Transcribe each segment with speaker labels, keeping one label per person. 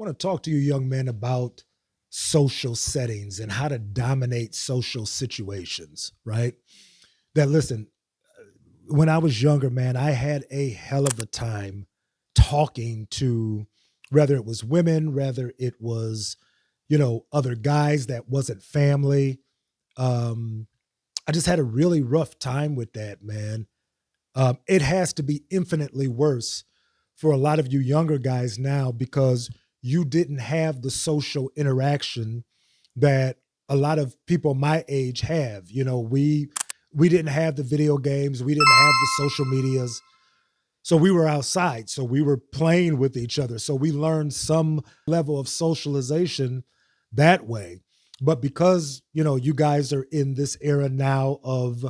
Speaker 1: I want to talk to you, young men, about social settings and how to dominate social situations, right? That listen, when I was younger, man, I had a hell of a time talking to whether it was women, whether it was, other guys that wasn't family. Um, I just had a really rough time with that, man. It has to be infinitely worse for a lot of you younger guys now because you didn't have the social interaction that a lot of people my age have. We didn't have the video games, we didn't have the social medias. So we were outside, so we were playing with each other. So we learned some level of socialization that way. But because, you guys are in this era now of,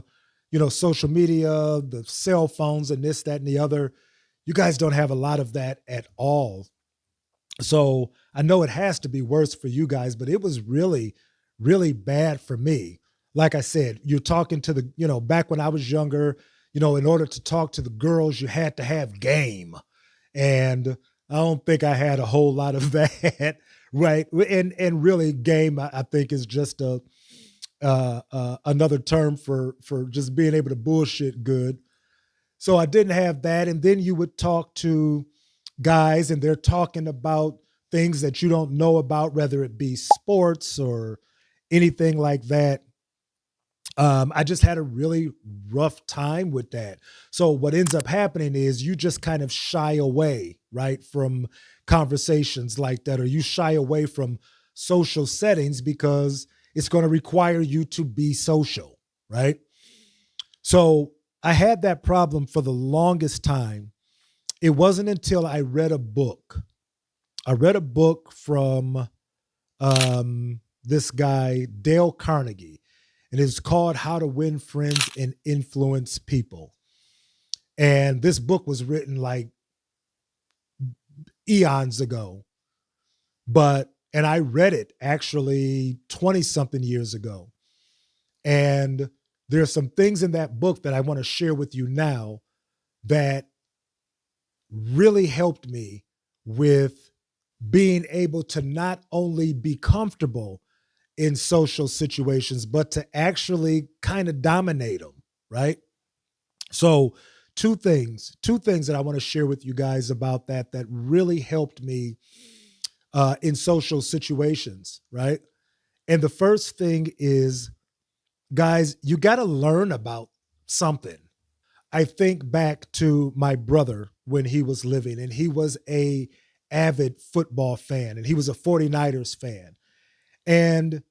Speaker 1: social media, the cell phones and this, that, and the other, you guys don't have a lot of that at all. So I know it has to be worse for you guys, but it was really, really bad for me. Like I said, you're talking to back when I was younger, in order to talk to the girls, you had to have game. And I don't think I had a whole lot of that, right? And really, game I think is just a another term for just being able to bullshit good. So I didn't have that, and then you would talk to guys, and they're talking about things that you don't know about, whether it be sports or anything like that. I just had a really rough time with that. So what ends up happening is you just kind of shy away, right, from conversations like that, or you shy away from social settings because it's going to require you to be social, right? So I had that problem for the longest time. It wasn't until I read a book. I read a book from this guy, Dale Carnegie, and it's called How to Win Friends and Influence People. And this book was written like eons ago, and I read it actually 20 something years ago. And there are some things in that book that I want to share with you now that really helped me with being able to not only be comfortable in social situations, but to actually kind of dominate them, right? So, two things that I want to share with you guys about that really helped me in social situations, right? And the first thing is, guys, you got to learn about something. I think back to my brother when he was living, and he was a avid football fan, and he was a 49ers fan. And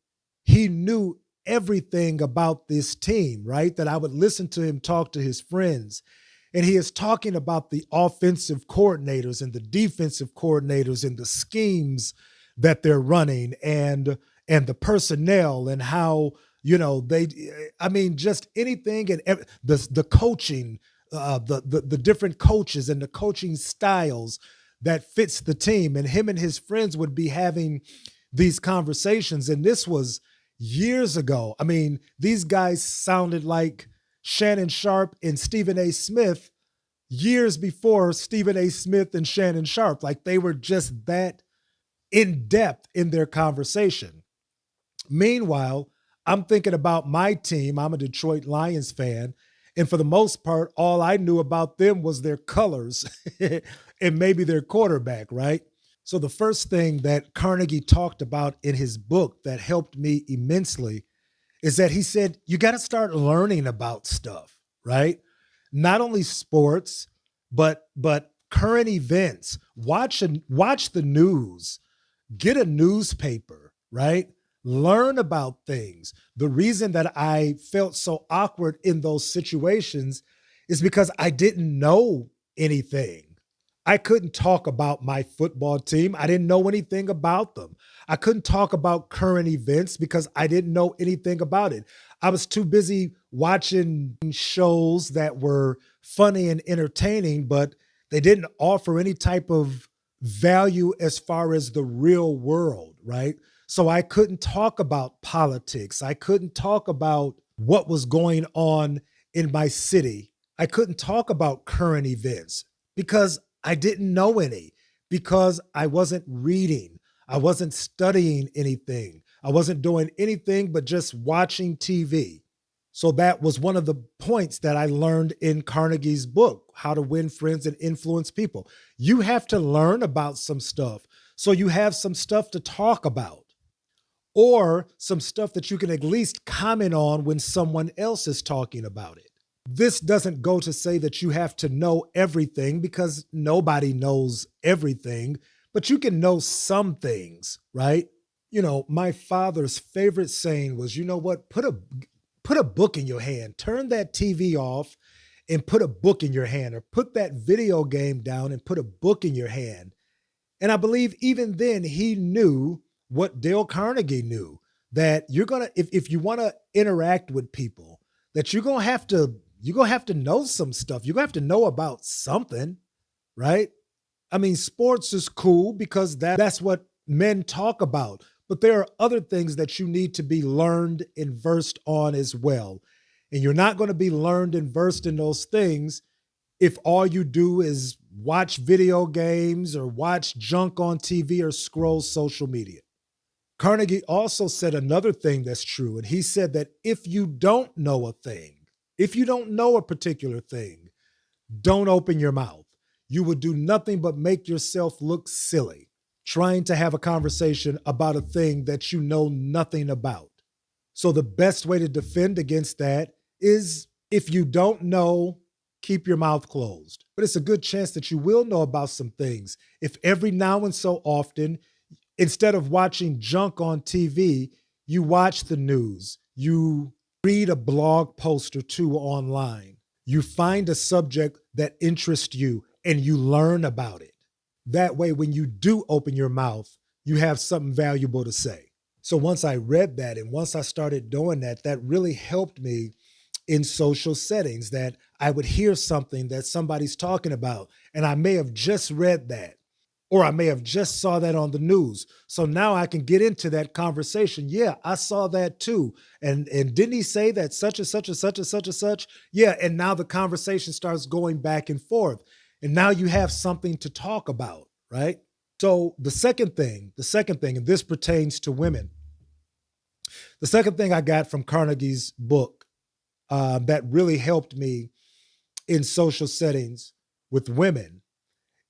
Speaker 1: he knew everything about this team, right? That I would listen to him talk to his friends. And he is talking about the offensive coordinators and the defensive coordinators and the schemes that they're running and the personnel and how they, I mean, just anything and the coaching, the different coaches and the coaching styles that fits the team. And him and his friends would be having these conversations, and this was years ago. I mean, these guys sounded like Shannon Sharp and Stephen A. Smith years before Stephen A. Smith and Shannon Sharp. Like, they were just that in depth in their conversation. Meanwhile, I'm thinking about my team. I'm a Detroit Lions fan. And for the most part, all I knew about them was their colors and maybe their quarterback, right? So the first thing that Carnegie talked about in his book that helped me immensely is that he said, you got to start learning about stuff, right? Not only sports, but current events. Watch the news. Get a newspaper, right? Learn about things. The reason that I felt so awkward in those situations is because I didn't know anything. I couldn't talk about my football team. I didn't know anything about them. I couldn't talk about current events because I didn't know anything about it. I was too busy watching shows that were funny and entertaining, but they didn't offer any type of value as far as the real world, right? So I couldn't talk about politics. I couldn't talk about what was going on in my city. I couldn't talk about current events because I didn't know any. because I wasn't reading. I wasn't studying anything. I wasn't doing anything but just watching TV. So that was one of the points that I learned in Carnegie's book, How to Win Friends and Influence People. You have to learn about some stuff so you have some stuff to talk about, or some stuff that you can at least comment on when someone else is talking about it. This doesn't go to say that you have to know everything, because nobody knows everything, but you can know some things, right? You know, my father's favorite saying was, you know what, put a book in your hand, turn that TV off and put a book in your hand, or put that video game down and put a book in your hand. And I believe even then he knew what Dale Carnegie knew, that you're going to, if you want to interact with people, that you're going to have to know some stuff. You're going to have to know about something, right? I mean, sports is cool because that's what men talk about, but there are other things that you need to be learned and versed on as well. And you're not going to be learned and versed in those things if all you do is watch video games or watch junk on TV or scroll social media. Carnegie also said another thing that's true, and he said that if you don't know a thing, if you don't know a particular thing, don't open your mouth. You will do nothing but make yourself look silly trying to have a conversation about a thing that you know nothing about. So the best way to defend against that is, if you don't know, keep your mouth closed. But it's a good chance that you will know about some things if every now and so often, instead of watching junk on TV, you watch the news, you read a blog post or two online, you find a subject that interests you and you learn about it. That way, when you do open your mouth, you have something valuable to say. So once I read that and once I started doing that, that really helped me in social settings, that I would hear something that somebody's talking about, and I may have just read that, or I may have just saw that on the news. So now I can get into that conversation. Yeah, I saw that too. And didn't he say that such and such and such and such and such? Yeah, and now the conversation starts going back and forth. And now you have something to talk about, right? So the second thing, and this pertains to women, the second thing I got from Carnegie's book that really helped me in social settings with women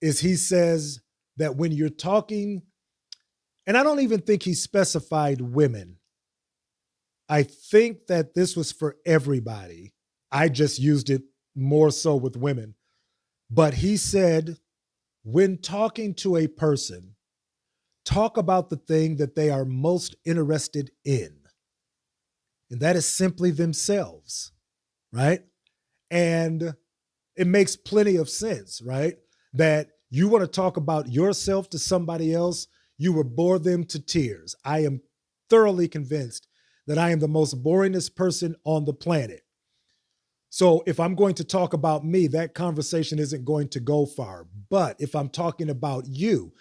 Speaker 1: is he says that when you're talking, and I don't even think he specified women. I think that this was for everybody. I just used it more so with women. But he said, when talking to a person, talk about the thing that they are most interested in. And that is simply themselves, right? And it makes plenty of sense, right? That you want to talk about yourself to somebody else, you will bore them to tears. I am thoroughly convinced that I am the most boringest person on the planet. So if I'm going to talk about me, that conversation isn't going to go far. But if I'm talking about you,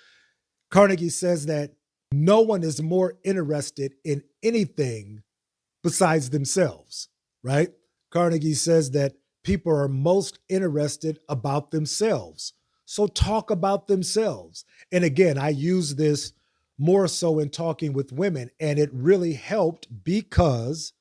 Speaker 1: Carnegie says that no one is more interested in anything besides themselves, right? Carnegie says that people are most interested about themselves. So talk about themselves. And again, I use this more so in talking with women, and it really helped because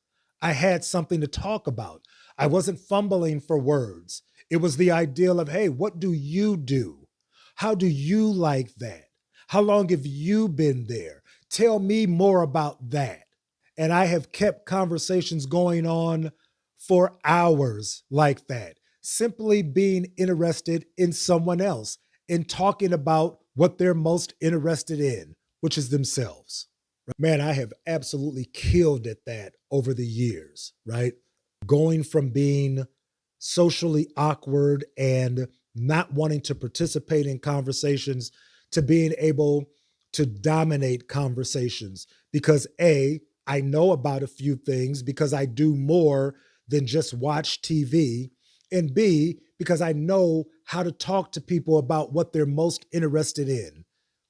Speaker 1: I had something to talk about. I wasn't fumbling for words. It was the ideal of, hey, what do you do? How do you like that? How long have you been there? Tell me more about that. And I have kept conversations going on for hours like that, simply being interested in someone else and talking about what they're most interested in, which is themselves. Man, I have absolutely killed at that over the years, right? Going from being socially awkward and not wanting to participate in conversations to being able to dominate conversations because A, I know about a few things because I do more than just watch TV, and B, because I know how to talk to people about what they're most interested in,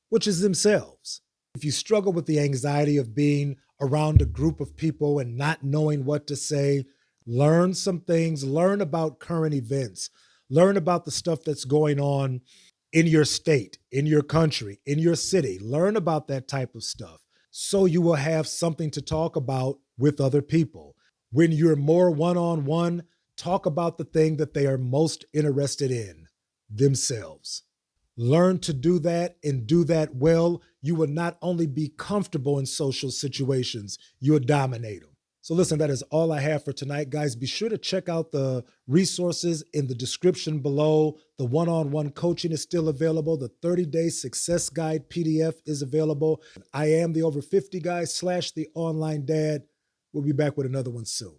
Speaker 1: which is themselves. If you struggle with the anxiety of being around a group of people and not knowing what to say, learn some things, learn about current events, learn about the stuff that's going on in your state, in your country, in your city. Learn about that type of stuff so you will have something to talk about with other people. When you're more one on one, talk about the thing that they are most interested in themselves. Learn to do that and do that well. You will not only be comfortable in social situations, you'll dominate them. So, listen, that is all I have for tonight, guys. Be sure to check out the resources in the description below. The one on one coaching is still available. The 30-day success guide PDF is available. I am the Over 50 guy / the online dad. We'll be back with another one soon.